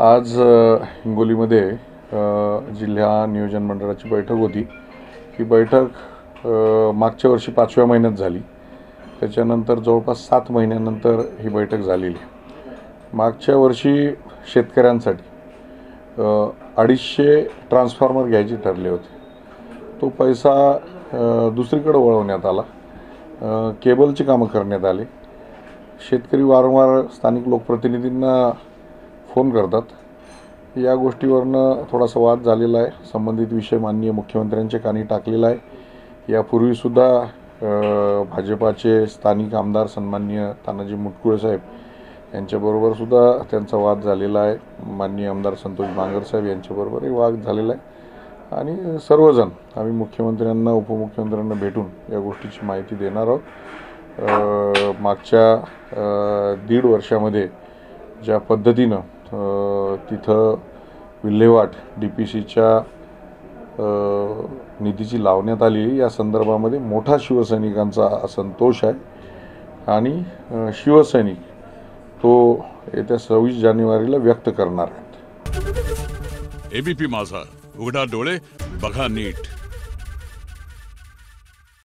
आज हिंगोलीमध्ये जिल्हा नियोजन मंडळाची बैठक होती। ही बैठक मागच्या वर्षी 5व्या महिन्यात झाली। त्याच्यानंतर जवळपास 7 महिन्यानंतर ही बैठक झालेली आहे। मागच्या वर्षी शेतकऱ्यांसाठी 250 ट्रान्सफॉर्मर घ्यायचे ठरले होते। तो पैसा दुसरीकडे वळवण्यात आला। केबलची कामं करण्यात आली। शेतकरी वारंवार स्थानिक लोकप्रतिनिधींना फोन करतात। या गोष्टीवरनं थोडासा वाद झालेला आहे। संबंधित विषय माननीय मुख्यमंत्र्यांच्या कानी टाकलेला आहे। यापूर्वीसुद्धा भाजपाचे स्थानिक आमदार सन्माननीय तानाजी मुटकुळे साहेब यांच्याबरोबर सुद्धा त्यांचा वाद झालेला आहे। माननीय आमदार संतोष बांगर साहेब यांच्याबरोबरही वाद झालेला आहे आणि सर्वजण आम्ही मुख्यमंत्र्यांना उपमुख्यमंत्र्यांना भेटून या गोष्टीची माहिती देणार आहोत। मागच्या 1.5 वर्षामध्ये ज्या पद्धतीनं तिथं विल्हेवाट DPCच्या निधीची लावण्यात आली, या संदर्भामध्ये मोठा शिवसैनिकांचा असंतोष आहे आणि शिवसैनिक तो येत्या 26 जानेवारीला व्यक्त करणार आहेत। ABP माझा, उघडा डोळे बघा नीट।